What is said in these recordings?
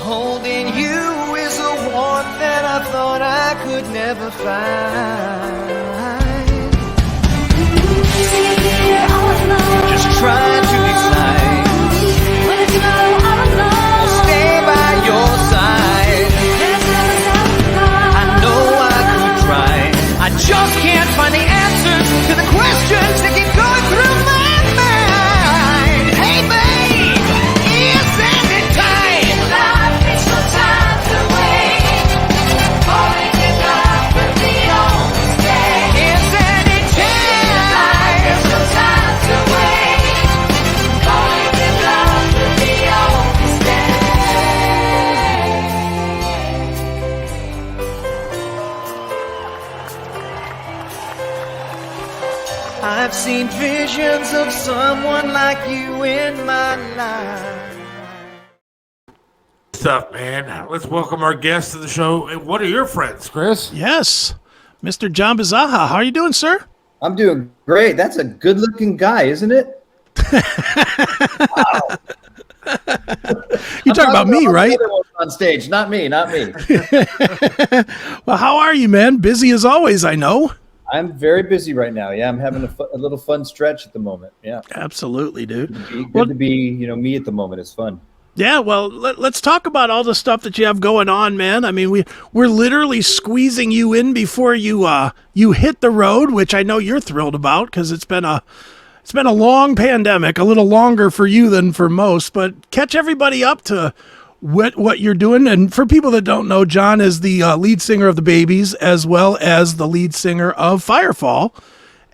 Holding you is a warmth that I thought I could never find. Just trying to decide. I'll stay by your side. I know I could try. I just can't find the answers to the questions that keep going through my mind. Hey babe, isn't it time? Life is no time to wait. Falling in love with the only stay. Isn't it time? Life is no time to wait. Falling in love with the only stay. I've seen visions of someone like you in my life. Stuff, man. Let's welcome our guests to the show. And what are your friends, Chris? Yes, Mr. John Bisaha. How are you doing, sir? I'm doing great. That's a good-looking guy, isn't it? Wow. You're talking about me, right? On stage, not me. Well, how are you, man? Busy as always, I know. I'm very busy right now. Yeah, I'm having a little fun stretch at the moment. Yeah, Absolutely, dude. good to be, me at the moment. It's fun. Yeah, well, let's talk about all the stuff that you have going on, man. I mean, we're literally squeezing you in before you hit the road, which I know you're thrilled about because it's been a long pandemic, a little longer for you than for most. But catch everybody up to what you're doing. And for people that don't know, John is the lead singer of the Babys as well as the lead singer of Firefall,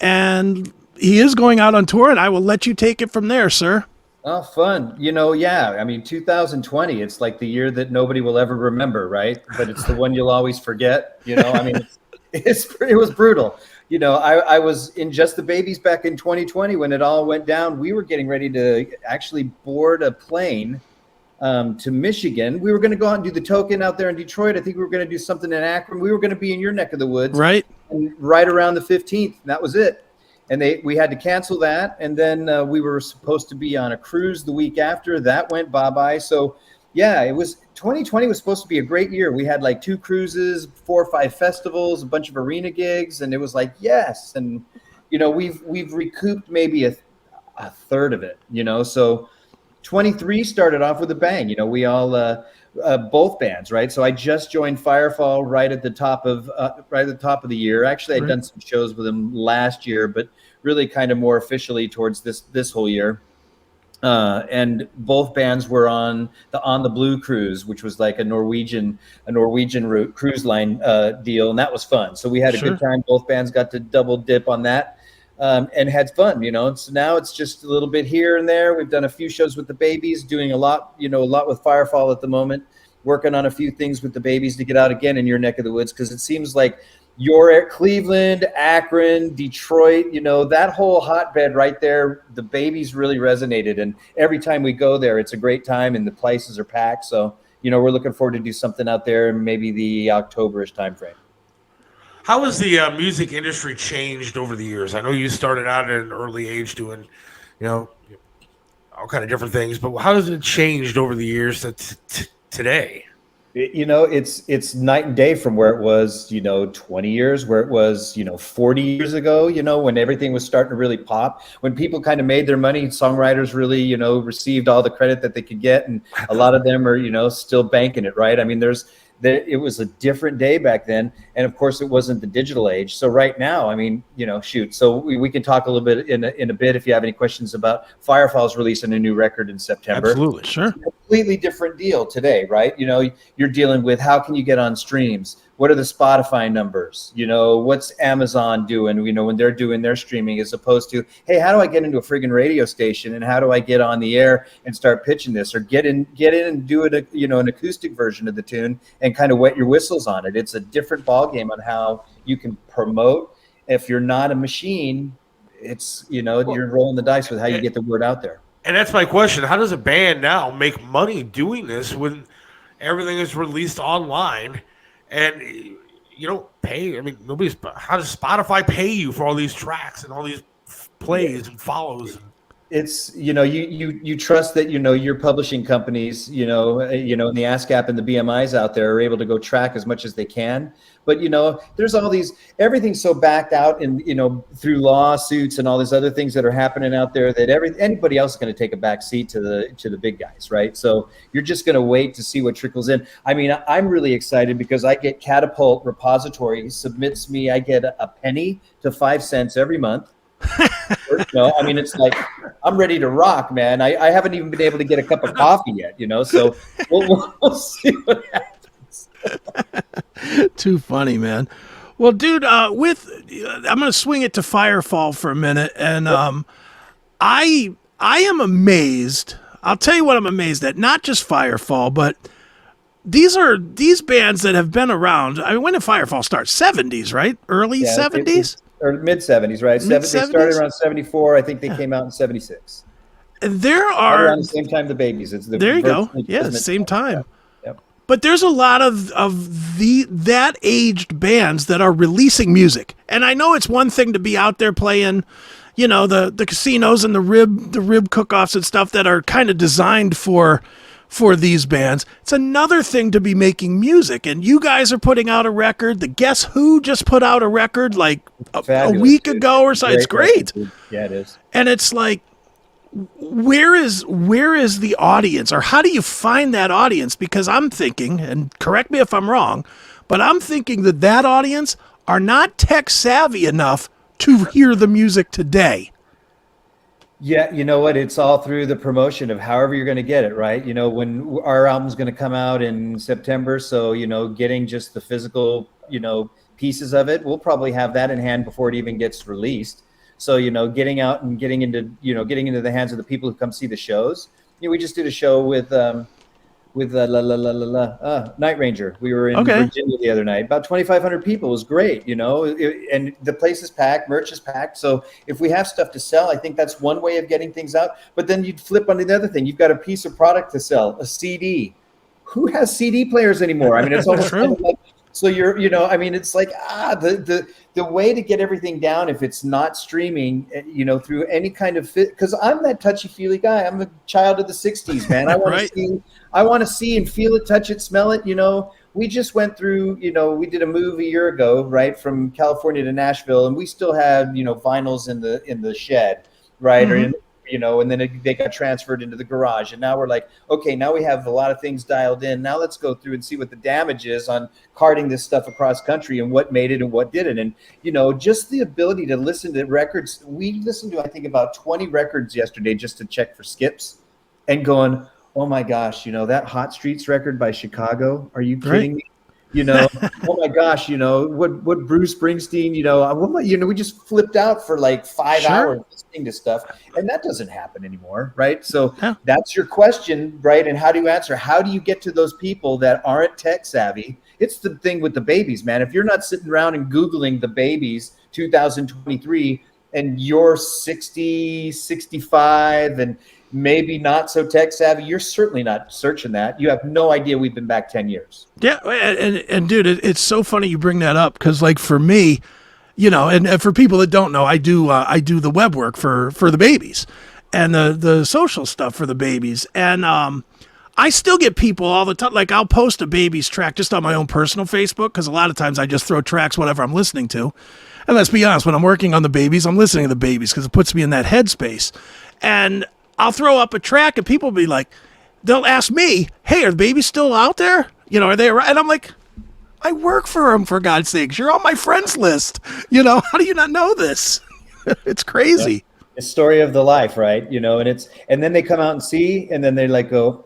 and he is going out on tour. And I will let you take it from there, sir. Oh, fun. Yeah. I mean, 2020, it's like the year that nobody will ever remember, right? But it's the one you'll always forget. I mean, it was brutal. I was in Just the Babys back in 2020 when it all went down. We were getting ready to actually board a plane to Michigan. We were going to go out and do the token out there in Detroit. I think we were going to do something in Akron. We were going to be in your neck of the woods. Right. And right around the 15th. That was it. And we had to cancel that. And then we were supposed to be on a cruise the week after. That went bye-bye. So, yeah, 2020 was supposed to be a great year. We had like 2 cruises, 4 or 5 festivals, a bunch of arena gigs. And it was like, yes. And, we've recouped maybe a third of it, So 23 started off with a bang. We all both bands, right? So I just joined Firefall right at the top of the year. Actually, I'd done some shows with them last year, but really kind of more officially towards this whole year. And both bands were on the Blue cruise, which was like a Norwegian route cruise line deal, and that was fun. So we had a good time. Both bands got to double dip on that. And had fun, So now it's just a little bit here and there. We've done a few shows with the Babys, doing a lot with Firefall at the moment, working on a few things with the Babys to get out again in your neck of the woods, because it seems like you're at Cleveland, Akron, Detroit, that whole hotbed right there. The Babys really resonated, and every time we go there, it's a great time, and the places are packed. So, we're looking forward to do something out there in maybe the October-ish timeframe. How has the music industry changed over the years? I know you started out at an early age doing, all kind of different things, but how has it changed over the years to today? It's night and day from where it was, 20 years, where it was, 40 years ago, when everything was starting to really pop, when people kind of made their money, songwriters really, received all the credit that they could get. And a lot of them are, still banking it, right? I mean, it was a different day back then. And of course it wasn't the digital age. So right now, I mean, shoot. So we can talk a little bit in a bit if you have any questions about Firefall's releasing a new record in September. Absolutely, sure. It's a completely different deal today, right? You're dealing with how can you get on streams? What are the Spotify numbers? What's Amazon doing, when they're doing their streaming, as opposed to, hey, how do I get into a friggin' radio station, and how do I get on the air and start pitching this, or get in and do it, an acoustic version of the tune and kind of wet your whistles on it. It's a different ballgame on how you can promote. If you're not a machine, it's, you're rolling the dice with how you get the word out there. And that's my question. How does a band now make money doing this when everything is released online? And you don't pay. I mean, how does Spotify pay you for all these tracks and all these plays and follows? it's you trust that your publishing companies and the ASCAP and the BMIs out there are able to go track as much as they can, but there's all these, everything's so backed out and through lawsuits and all these other things that are happening out there that anybody else is going to take a back seat to the big guys, right? So you're just going to wait to see what trickles in. I mean, I'm really excited because I get Catapult Repository submits me, I get a penny to 5 cents every month. I mean, it's like I'm ready to rock, man. I haven't even been able to get a cup of coffee yet, so we'll see what happens. Too funny, man. Well, dude, I'm gonna swing it to Firefall for a minute, and I am amazed. I'll tell you what I'm amazed at. Not just Firefall, but these bands that have been around. I mean, when did Firefall start? 70s, right? Early 70s. Or mid 70s, right? They started around 74. I think they came out in 76. There are around the same time the Babies. There you go. Yeah, same time. Yep. But there's a lot of that aged bands that are releasing music, and I know it's one thing to be out there playing, the casinos and the rib cook-offs and stuff that are kind of designed for these bands. It's another thing to be making music, and you guys are putting out a record. The Guess Who just put out a record like a week ago or so. It's great. Yeah, it is. And it's like, where is the audience, or how do you find that audience? Because I'm thinking, and correct me if I'm wrong, but I'm thinking that audience are not tech savvy enough to hear the music today. Yeah, you know what? It's all through the promotion of however you're going to get it, right? When our album's going to come out in September, so getting just the physical, pieces of it, we'll probably have that in hand before it even gets released. So getting out and getting into the hands of the people who come see the shows. We just did a show with Night Ranger. We were in Virginia the other night. About 2,500 people. It was great, and the place is packed, merch is packed. So if we have stuff to sell, I think that's one way of getting things out. But then you'd flip onto the other thing. You've got a piece of product to sell, a CD. Who has CD players anymore? I mean, it's almost kind of like, so it's like, the way to get everything down, if it's not streaming, through any kind of because I'm that touchy-feely guy. I'm a child of the 60s, man. I want to see. I want to see and feel it, touch it, smell it. We just went through, we did a move a year ago, right, from California to Nashville, and we still had, vinyls in the shed, right, or and then they got transferred into the garage, and now we're like, okay, now we have a lot of things dialed in. Now let's go through and see what the damage is on carting this stuff across country and what made it and what didn't, and just the ability to listen to records. We listened to I think about 20 records yesterday just to check for skips, and going, oh my gosh, that Hot Streets record by Chicago. Are you kidding me? Oh my gosh, what Bruce Springsteen, we just flipped out for like 5 hours listening to stuff, and that doesn't happen anymore, right? So that's your question, right? And how do you answer? How do you get to those people that aren't tech savvy? It's the thing with the Babies, man. If you're not sitting around and Googling the Babies 2023 and you're 60, 65, and maybe not so tech savvy, you're certainly not searching that. You have no idea we've been back 10 years. Yeah. And dude, it's so funny you bring that up, because like for me, and for people that don't know, I do the web work for the Babies and the social stuff for the Babies. And I still get people all the time. Like I'll post a Babies track just on my own personal Facebook, because a lot of times I just throw tracks, whatever I'm listening to. And let's be honest, when I'm working on the Babies, I'm listening to the Babies because it puts me in that headspace. And I'll throw up a track and people will be like, they'll ask me, hey, are the Babies still out there? Are they around? And I'm like, I work for them, for God's sakes. You're on my friends list. How do you not know this? It's crazy. It's story of the life, right? And then they come out and see, and then they like go,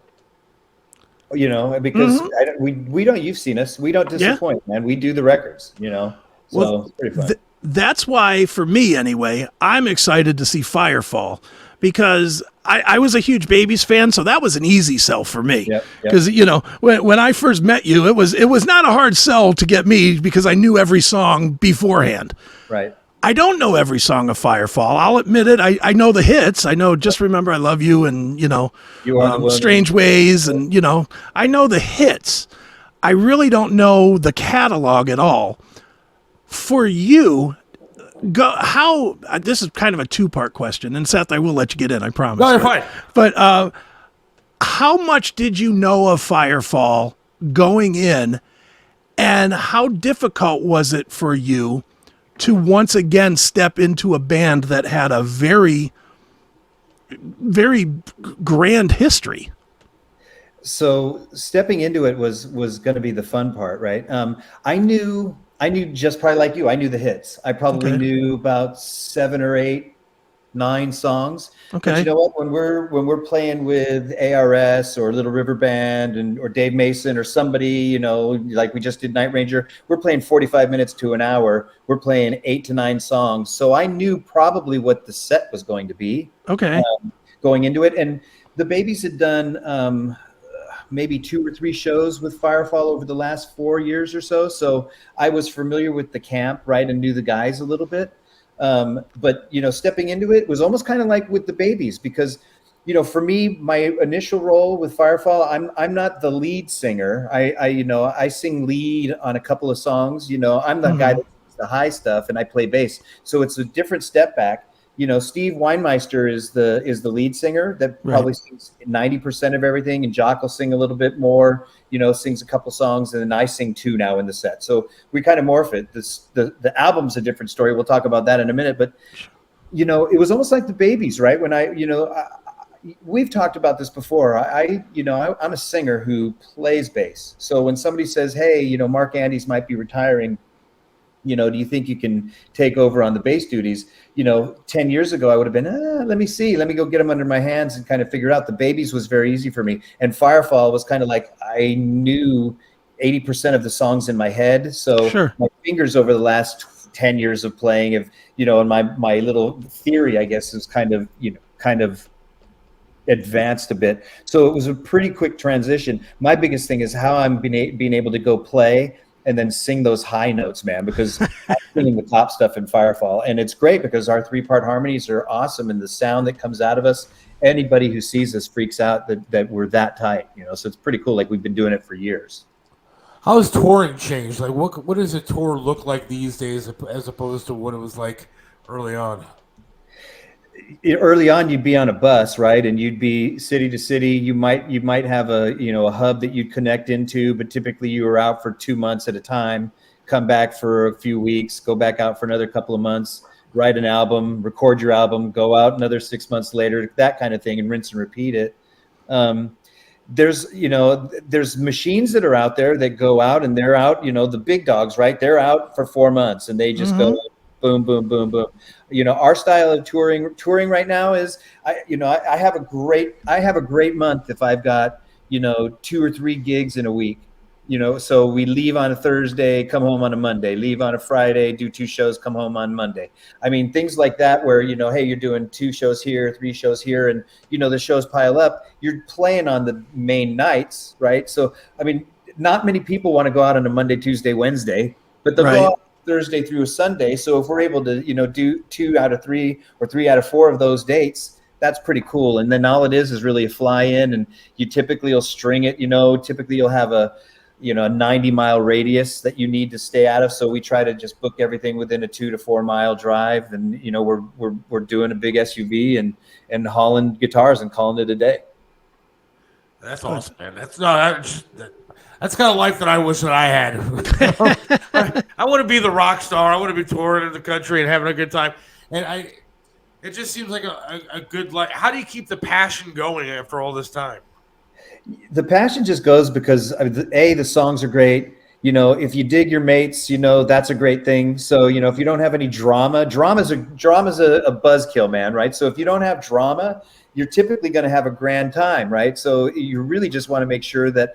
because we don't, you've seen us, we don't disappoint, man. We do the records, so it's pretty fun. That's why, for me anyway, I'm excited to see Firefall, because I was a huge Babies fan, so that was an easy sell for me. Because when I first met you, it was not a hard sell to get me, because I knew every song beforehand. Right. I don't know every song of Firefall. I'll admit it. I know the hits. I know Just Remember I Love You and Strange Ways, and I know the hits. I really don't know the catalog at all. For you, This is kind of a two-part question, and Seth, I will let you get in, I promise. No, you're fine. But how much did you know of Firefall going in, and how difficult was it for you to once again step into a band that had a very, very grand history? So stepping into it was going to be the fun part, right? I knew just probably like you. I knew the hits. I probably knew about 7 or 8, 9 songs. Okay. But you know what? When we're playing with ARS or Little River Band or Dave Mason or somebody, you know, like we just did Night Ranger, we're playing 45 minutes to an hour. We're playing 8 to 9 songs. So I knew probably what the set was going to be. Okay. Going into it, and the Babies had done maybe 2 or 3 shows with Firefall over the last 4 years or so. So I was familiar with the camp, right, and knew the guys a little bit. But, you know, stepping into it was almost kind of like with the Babies, because, you know, for me, my initial role with Firefall, I'm not the lead singer. I sing lead on a couple of songs. You know, I'm the guy that sings the high stuff, and I play bass. So it's a different step back. You know, Steve Weinmeister is the lead singer that probably sings 90% of everything, and Jock will sing a little bit more, you know, sings a couple songs, and then I sing 2 now in the set. So we kind of morph it. The album's a different story. We'll talk about that in a minute. But, you know, it was almost like the Babies, right? When we've talked about this before. I'm a singer who plays bass. So when somebody says, hey, you know, Mark Andes might be retiring, you know, do you think you can take over on the bass duties? You know, 10 years ago, I would have been, let me see. Let me go get them under my hands and kind of figure it out. The Babies was very easy for me. And Firefall was kind of like, I knew 80% of the songs in my head. So my fingers over the last 10 years of playing have, you know, and my little theory, I guess, is kind of advanced a bit. So it was a pretty quick transition. My biggest thing is how I'm being able to go play and then sing those high notes, man, because I'm singing the top stuff in Firefall. And it's great because our 3-part harmonies are awesome, and the sound that comes out of us, anybody who sees us freaks out that we're that tight, you know. So it's pretty cool. Like, we've been doing it for years. How has touring changed? Like, what does a tour look like these days as opposed to what it was like early on? Early on, you'd be on a bus, right? And you'd be city to city. You might have a hub that you'd connect into, but typically you were out for 2 months at a time, come back for a few weeks, go back out for another couple of months, write an album, record your album, go out another 6 months later, that kind of thing, and rinse and repeat it. There's machines that are out there that go out, and they're out, you know, the big dogs, right? They're out for 4 months, and they just go boom, boom, boom, boom. You know, our style of touring right now is, I have a great month if I've got, you know, 2 or 3 gigs in a week. You know, so we leave on a Thursday, come home on a Monday, leave on a Friday, do 2 shows, come home on Monday. I mean, things like that where, you know, hey, you're doing 2 shows here, 3 shows here, and, you know, the shows pile up. You're playing on the main nights, right? So, I mean, not many people want to go out on a Monday, Tuesday, Wednesday, but they'll go out Thursday through a Sunday. So if we're able to, you know, do 2 out of 3 or 3 out of 4 of those dates, that's pretty cool. And then all it is really a fly in, and you typically will string it, you know, typically you'll have a 90-mile radius that you need to stay out of. So we try to just book everything within a 2 to 4 mile drive. And, you know, we're doing a big SUV and hauling guitars and calling it a day. That's awesome, man. That's kind of life that I wish that I had. I want to be the rock star. I want to be touring in the country and having a good time. And it just seems like a good life. How do you keep the passion going after all this time? The passion just goes because the songs are great. You know, if you dig your mates, you know, that's a great thing. So, you know, if you don't have any drama's a buzzkill, man. Right. So if you don't have drama, you're typically going to have a grand time. Right. So you really just want to make sure that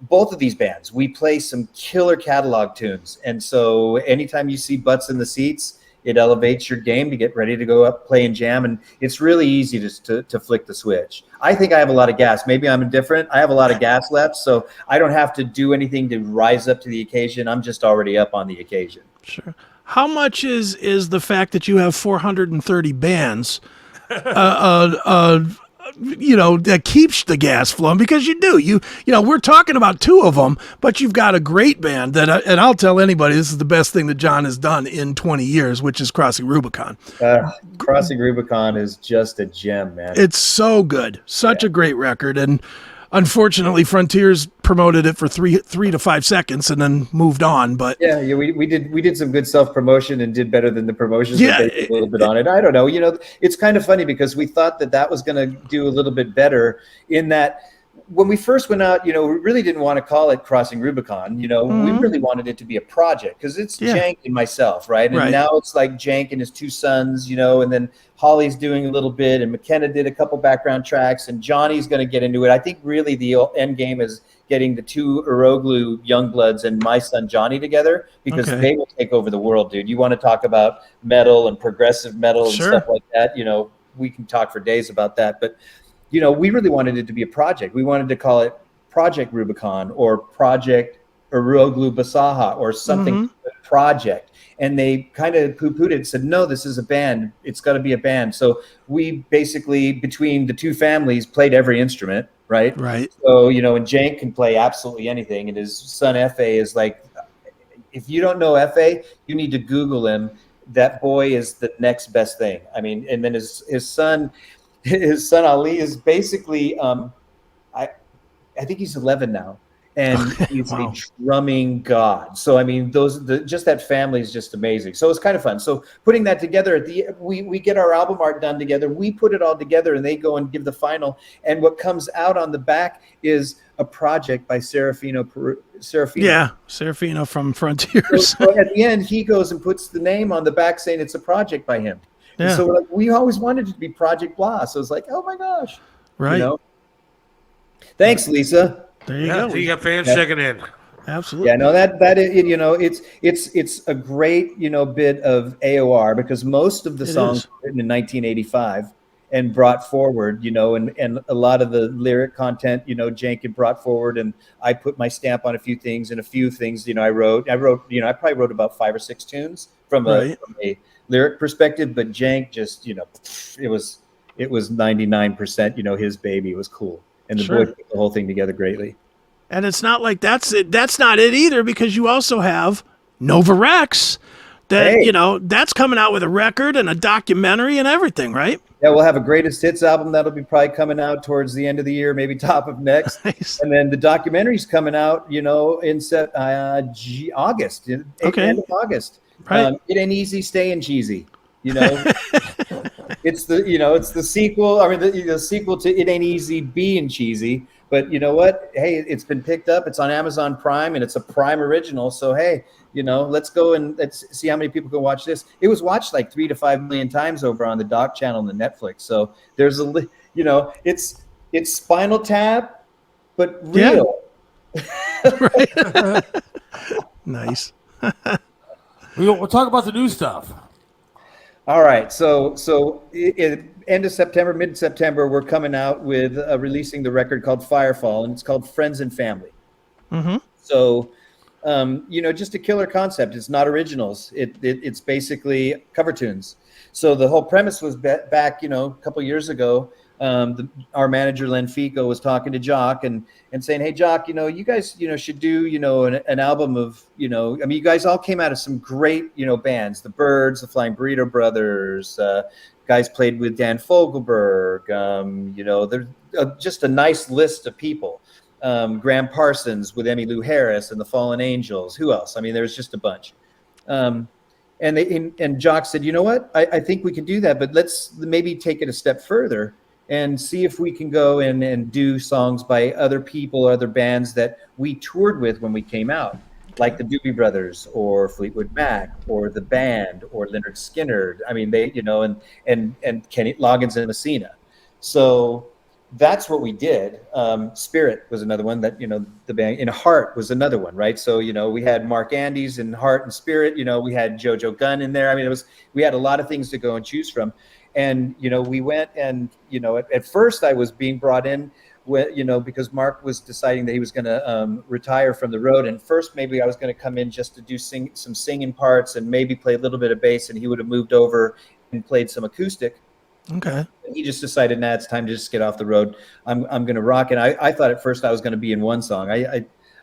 both of these bands, we play some killer catalog tunes. And so anytime you see butts in the seats, it elevates your game to get ready to go up, play and jam. And it's really easy to flick the switch. I think I have a lot of gas. Maybe I'm indifferent. I have a lot of gas left, so I don't have to do anything to rise up to the occasion. I'm just already up on the occasion. Sure. How much is the fact that you have 430 bands that keeps the gas flowing, because you do. We're talking about two of them, but you've got a great band that, and I'll tell anybody, this is the best thing that John has done in 20 years, which is Crossing Rubicon. Crossing Rubicon is just a gem, man. It's so good. Such a great record. And unfortunately, Frontiers promoted it for 3 to 5 seconds and then moved on. But yeah, we did some good self promotion and did better than the promotions. Yeah, that they did a little bit on it. I don't know. It's kind of funny because we thought that was going to do a little bit better in that. When we first went out, we really didn't want to call it Crossing Rubicon. We really wanted it to be a project because it's Jank and myself, right? And now it's like Jank and his two sons, and then Holly's doing a little bit, and McKenna did a couple background tracks, and Johnny's going to get into it. I think really the end game is getting the two Uroglu Youngbloods and my son Johnny together, because they will take over the world, dude. You want to talk about metal and progressive metal and stuff like that? We can talk for days about that, but. We really wanted it to be a project. We wanted to call it Project Rubicon or Project Uroglu Bisaha or something project. And they kind of poo-pooed it and said, no, this is a band. It's got to be a band. So we basically, between the two families, played every instrument, right? Right. So, and Jank can play absolutely anything. And his son, F.A., is like, if you don't know F.A., you need to Google him. That boy is the next best thing. I mean, and then his son... His son Ali is basically, I think he's 11 now, and he's a drumming god. So I mean, just that family is just amazing. So it's kind of fun. So putting that together we get our album art done together. We put it all together, and they go and give the final. And what comes out on the back is a project by Serafino. Yeah, Serafino from Frontiers. So at the end, he goes and puts the name on the back, saying it's a project by him. Yeah. And so we always wanted it to be Project Blah. So it's like, oh my gosh. Right. Thanks, Lisa. There you go. So you got fans checking in. Absolutely. Yeah, no, that is, it's a great, bit of AOR, because most of the songs were written in 1985 and brought forward, and a lot of the lyric content, Jank had brought forward, and I put my stamp on a few things, and a few things, I probably wrote about 5 or 6 tunes from a lyric perspective, but Jank just, it was 99%, his baby. It was cool. And the boy put the whole thing together greatly. And it's not like that's it. That's not it either, because you also have Nova Rex that, that's coming out with a record and a documentary and everything, right? Yeah, we'll have a greatest hits album that'll be probably coming out towards the end of the year, maybe top of next. Nice. And then the documentary's coming out, in August, end of August. Right. It ain't easy staying cheesy, It's the sequel. I mean, the sequel to It Ain't Easy Being Cheesy. But you know what? Hey, it's been picked up. It's on Amazon Prime, and it's a Prime original. So hey, let's go and let's see how many people can watch this. It was watched like 3 to 5 million times over on the Doc channel and the Netflix. So there's it's Spinal Tap, but real. Yeah. Nice. We'll talk about the new stuff. All right. So end of September, mid-September, we're coming out with releasing the record called Firefall, and it's called Friends and Family. Mm-hmm. So, just a killer concept. It's not originals. It's basically cover tunes. So the whole premise was back, a couple years ago. Our manager Len Fico was talking to Jock and saying, "Hey Jock, you guys, should do, an album of, you guys all came out of some great, bands, the Byrds, the Flying Burrito Brothers, guys played with Dan Fogelberg, there's just a nice list of people. Graham Parsons with Emmylou Harris and the Fallen Angels. Who else? I mean, there's just a bunch." And Jock said, "You know what? I think we can do that, but let's maybe take it a step further and see if we can go in and do songs by other people, other bands that we toured with when we came out, like the Doobie Brothers or Fleetwood Mac or the Band or Lynyrd Skynyrd. I mean, they, and Kenny Loggins and Messina." So that's what we did. Spirit was another one that, the band in Heart was another one, right? So, we had Mark Andes in Heart and Spirit, we had JoJo Gunn in there. I mean, we had a lot of things to go and choose from. And, we went and, at first I was being brought in, because Mark was deciding that he was going to retire from the road. And first, maybe I was going to come in just to do some singing parts and maybe play a little bit of bass, and he would have moved over and played some acoustic. Okay. He just decided, nah, it's time to just get off the road. I'm going to rock it. I thought at first I was going to be in one song.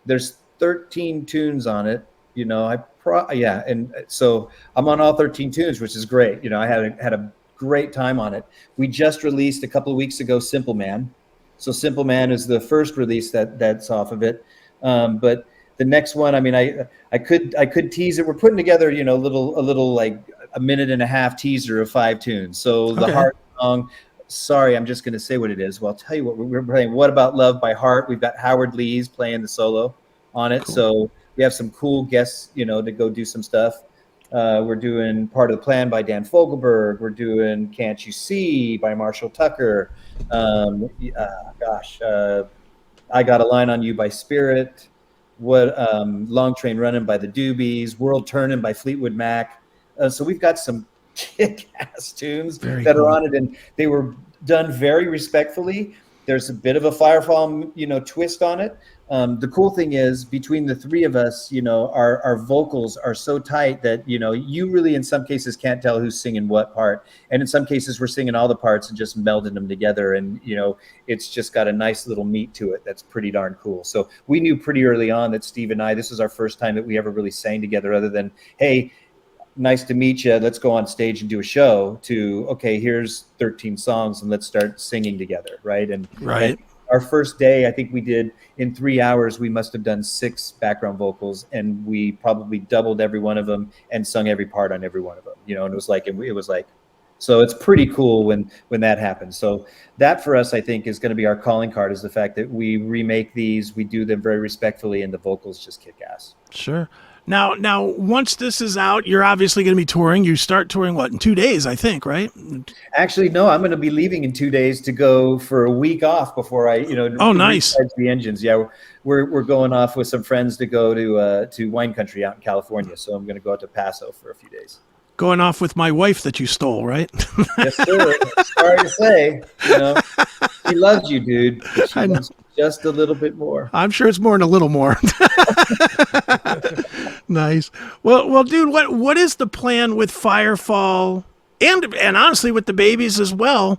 There's 13 tunes on it, and so I'm on all 13 tunes, which is great. I had a great time on it. We just released a couple of weeks ago Simple Man. So Simple Man is the first release that's off of it. But the next one, I mean, I could tease it. We're putting together, a little like a minute and a half teaser of 5 tunes. So the Heart song, sorry, I'm just going to say what it is. Well, I'll tell you what, we're playing What About Love by Heart. We've got Howard Lee's playing the solo on it. Cool. So we have some cool guests, to go do some stuff. We're doing Part of the Plan by Dan Fogelberg. We're doing Can't You See by Marshall Tucker. I Got a Line on You by Spirit. Long Train Running by the Doobies. World Turning by Fleetwood Mac. So we've got some kick-ass tunes that are on it, and they were done very respectfully. There's a bit of a Firefall, twist on it. The cool thing is, between the three of us, our vocals are so tight that, you really in some cases can't tell who's singing what part. And in some cases we're singing all the parts and just melding them together. And, it's just got a nice little meat to it. That's pretty darn cool. So we knew pretty early on that Steve and I, this was our first time that we ever really sang together, other than, hey, nice to meet you, let's go on stage and do a show, to, okay, here's 13 songs and let's start singing together. Right. And our first day, I think we did, in 3 hours, we must have done 6 background vocals, and we probably doubled every one of them and sung every part on every one of them, and it was like, so it's pretty cool when that happens. So that for us, I think, is going to be our calling card, is the fact that we remake these, we do them very respectfully, and the vocals just kick ass. Sure. Now, once this is out, you're obviously going to be touring. You start touring, in 2 days, I think, right? Actually, no, I'm going to be leaving in 2 days to go for a week off before I, Oh, nice. The engines. Yeah, we're going off with some friends to go to wine country out in California. So I'm going to go out to Paso for a few days. Going off with my wife that you stole, right? Yes, sir. Sorry to say, she loves you, dude. But she wants just a little bit more. I'm sure it's more than a little more. Nice. Well, dude, what is the plan with Firefall and honestly with the Babies as well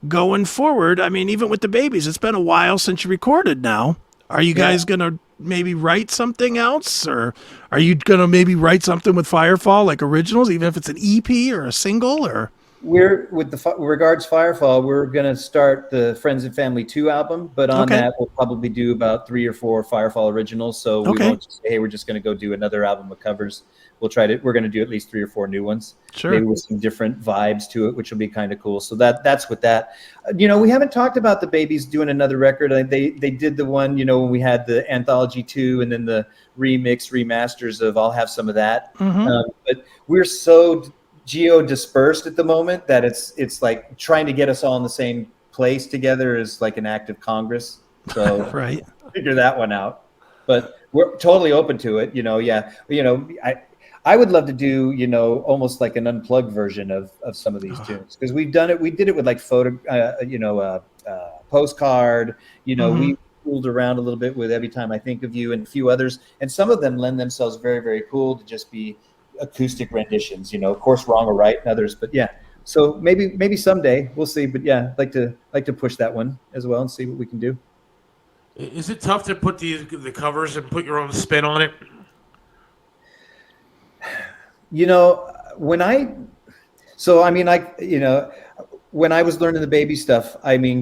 going forward? I mean, even with the Babies, it's been a while since you recorded now. Are you guys going to maybe write something else, or are you going to maybe write something with Firefall, like originals, even if it's an EP or a single? Or we're with regards Firefall, we're going to start the Friends and Family 2 album, but on that we'll probably do about 3 or 4 Firefall originals. So we won't just say, hey, we're just going to go do another album of covers. We're going to do at least 3 or 4 new ones, maybe with some different vibes to it, which will be kind of cool. So that's with that. We haven't talked about the Babies doing another record. They did the one, when we had the Anthology 2 and then the remasters of I'll Have Some of That. But we're so geo-dispersed at the moment that it's like trying to get us all in the same place together is like an act of Congress. So figure that one out. But we're totally open to it. I would love to do, almost like an unplugged version of some of these tunes, because we've done it. We did it with like Postcard. We fooled around a little bit with Every Time I Think of You and a few others, and some of them lend themselves very, very cool to just be acoustic renditions. Of course, wrong or right, and others. But yeah, so maybe someday we'll see. But yeah, like to push that one as well and see what we can do. Is it tough to put the covers and put your own spin on it? When I was learning the Baby stuff,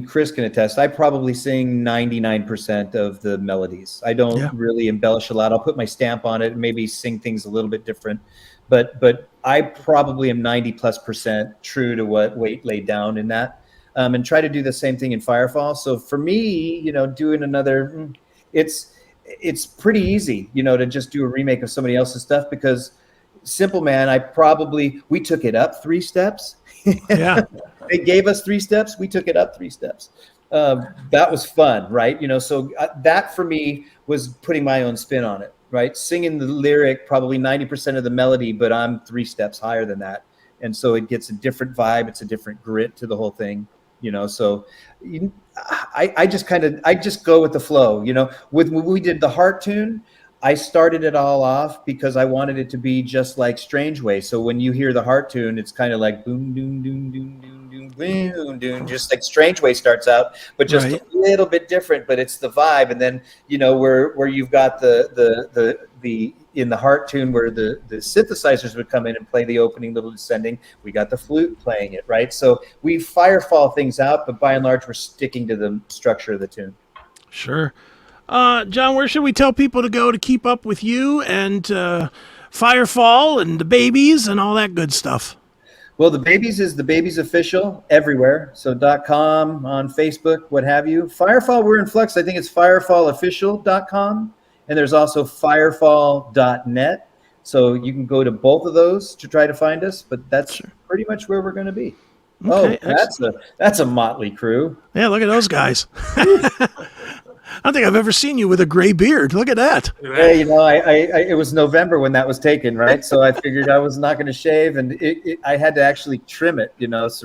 Chris can attest, I probably sing 99% of the melodies. I don't really embellish a lot. I'll put my stamp on it and maybe sing things a little bit different. But I probably am 90+% true to what Waite laid down in that, and try to do the same thing in Firefall. So for me, doing another, it's pretty easy, to just do a remake of somebody else's stuff, because Simple Man, we took it up 3 steps. Yeah. They gave us 3 steps. We took it up 3 steps. That was fun, right? So that for me was putting my own spin on it, right? Singing the lyric, probably 90% of the melody, but I'm 3 steps higher than that. And so it gets a different vibe. It's a different grit to the whole thing, so I just go with the flow, when we did the Heart tune, I started it all off because I wanted it to be just like Strange Way. So when you hear the heart tune, it's kind of like boom, doom, doom, doom, doom, doom, boom, doom, just like Strange Way starts out, but just a little bit different. But it's the vibe, and then where you've got the in the heart tune where the synthesizers would come in and play the opening little descending. We got the flute playing it, right? So we Firefall things out, but by and large, we're sticking to the structure of the tune. Sure. John, where should we tell people to go to keep up with you and Firefall and the Babies and all that good stuff? Well, the Babies is the Babies Official everywhere. So .com, on Facebook, what have you. Firefall, we're in flux. I think it's firefallofficial.com. And there's also firefall.net. So you can go to both of those to try to find us. But that's pretty much where we're going to be. Okay, that's a motley crew. Yeah, look at those guys. I don't think I've ever seen you with a gray beard. Look at that. Hey, it was November when that was taken, right? So I figured I was not going to shave, and I had to actually trim it,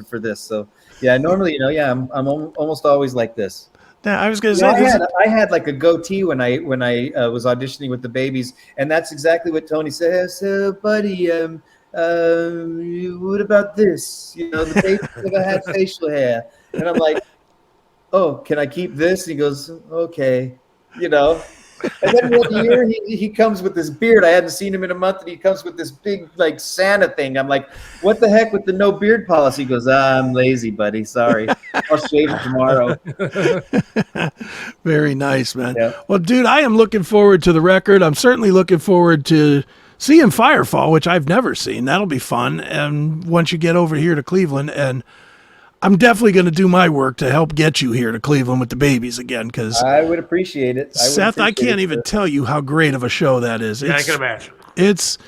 for this. So yeah, normally, I'm almost always like this. Yeah, I was going to say I had like a goatee when I was auditioning with the Babies, and that's exactly what Tony said. So, buddy, what about this? The Babies never had facial hair, and I'm like, oh, can I keep this? And he goes, okay, And then one year he comes with this beard. I hadn't seen him in a month, and he comes with this big like Santa thing. I'm like, what the heck with the no beard policy? He goes, I'm lazy, buddy. Sorry, I'll shave it tomorrow. Very nice, man. Yeah. Well, dude, I am looking forward to the record. I'm certainly looking forward to seeing Firefall, which I've never seen. That'll be fun. And once you get over here to Cleveland, and I'm definitely going to do my work to help get you here to Cleveland with the Babies again, because I would appreciate it. Seth, I can't even tell you how great of a show that is. I can imagine. It's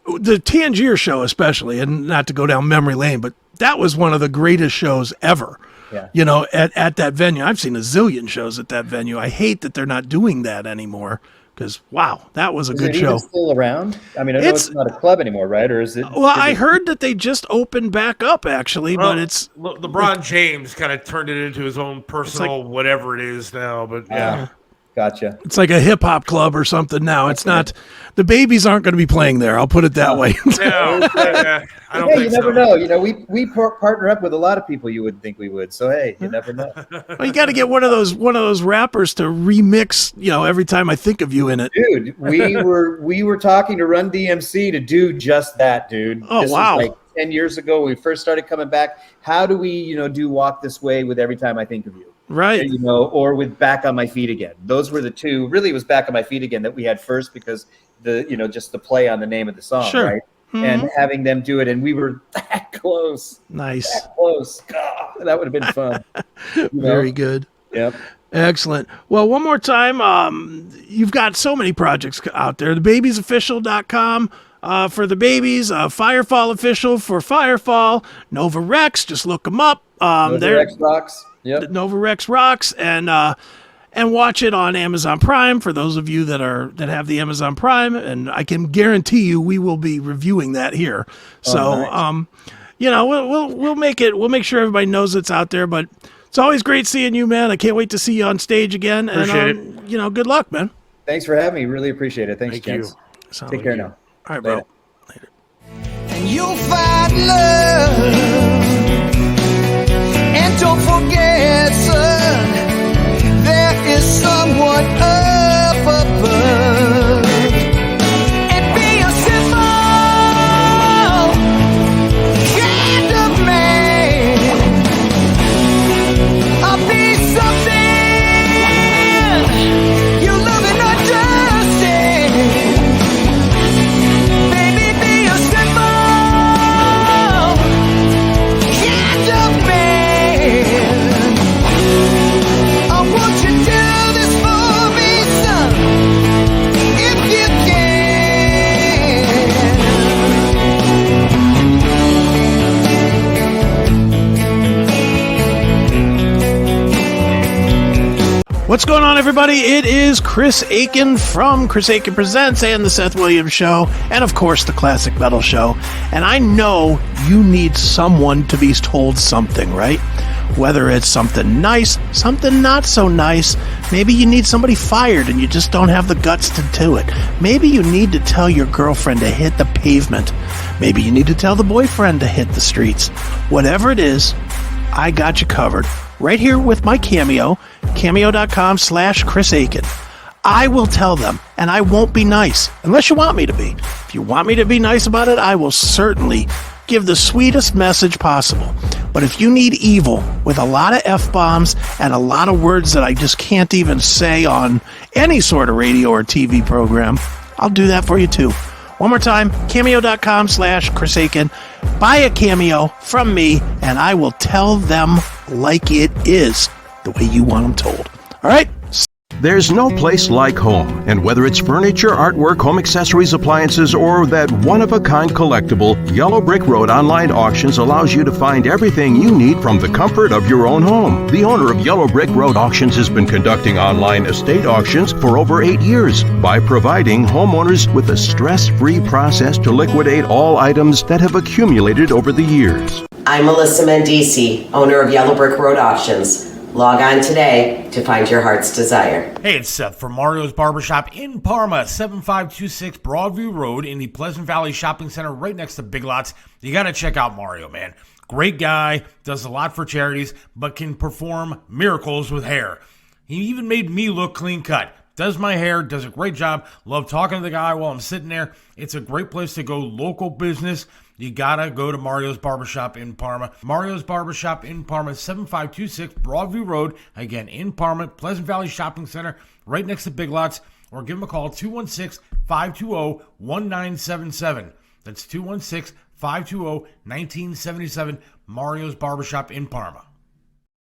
the Tangier show, especially, and not to go down memory lane, but that was one of the greatest shows ever. Yeah. At that venue. I've seen a zillion shows at that venue. I hate that they're not doing that anymore. Because, wow, that was a good show. Is it even still around? I mean, I know it's not a club anymore, right? Or is it? Well, I heard that they just opened back up, actually, but it's... LeBron James kind of turned it into his own personal whatever it is now, but yeah. Gotcha. It's like a hip-hop club or something now. It's not... The Babies aren't going to be playing there. I'll put it that way. No, I don't think you never know. We partner up with a lot of people you wouldn't think we would. So, hey, you never know. Well, you got to get one of those rappers to remix, every time I think of you in it. Dude, we were talking to Run DMC to do just that, dude. Oh, this wow. was like 10 years ago when we first started coming back. How do we, do Walk This Way with Every Time I Think of You? Right. Or with Back on My Feet Again. Those were the two. Really, it was Back on My Feet Again that we had first because just the play on the name of the song, sure. right? Mm-hmm. And having them do it, and we were that close. Nice. That close. God, that would have been fun. Very good. Yep. Excellent. Well, one more time, you've got so many projects out there. TheBabiesOfficial.com for the Babies, Firefall Official for Firefall, Nova Rex, just look them up. Nova Rex rocks. Yep. Nova Rex rocks, and watch it on Amazon Prime for those of you that have the Amazon Prime, and I can guarantee you we will be reviewing that here. So, nice. We'll make sure everybody knows it's out there. But it's always great seeing you, man. I can't wait to see you on stage again. Appreciate it. Good luck, man. Thanks for having me. Really appreciate it. Thanks, Thank gents. you. Take care now. All right, bro. Later. And you'll find love. And don't forget, son, there is someone up above. And be a simple kind of man. I'll be something you love and understand. Baby, be a simple kind of man. Won't you do this for me, son, if you can? What's going on, everybody? It is Chris Aiken from Chris Aiken Presents and the Seth Williams Show, and of course the Classic Metal Show. And I know you need someone to be told something, right? Whether it's something nice, something not so nice, maybe you need somebody fired and you just don't have the guts to do it. Maybe you need to tell your girlfriend to hit the pavement. Maybe you need to tell the boyfriend to hit the streets. Whatever it is, I got you covered. Right here with my Cameo, cameo.com/Chris Aiken. I will tell them, and I won't be nice, unless you want me to be. If you want me to be nice about it, I will certainly give the sweetest message possible. But if you need evil with a lot of F-bombs and a lot of words that I just can't even say on any sort of radio or TV program, I'll do that for you too. One more time, cameo.com/Chris Aiken. Buy a Cameo from me, and I will tell them like it is, the way you want them told. All right? There's no place like home, and whether it's furniture, artwork, home accessories, appliances, or that one-of-a-kind collectible, Yellow Brick Road Online Auctions allows you to find everything you need from the comfort of your own home. The owner of Yellow Brick Road Auctions has been conducting online estate auctions for over 8 years by providing homeowners with a stress-free process to liquidate all items that have accumulated over the years. I'm Melissa Mendici, owner of Yellow Brick Road Auctions. Log on today to find your heart's desire. Hey, it's Seth from Mario's Barbershop in Parma, 7526 Broadview Road in the Pleasant Valley Shopping Center right next to Big Lots. You got to check out Mario, man. Great guy, does a lot for charities, but can perform miracles with hair. He even made me look clean cut. Does my hair, does a great job. Love talking to the guy while I'm sitting there. It's a great place to go, local business. You gotta go to Mario's Barbershop in Parma. Mario's Barbershop in Parma, 7526 Broadview Road. Again, in Parma, Pleasant Valley Shopping Center, right next to Big Lots. Or give them a call, 216-520-1977. That's 216-520-1977, Mario's Barbershop in Parma.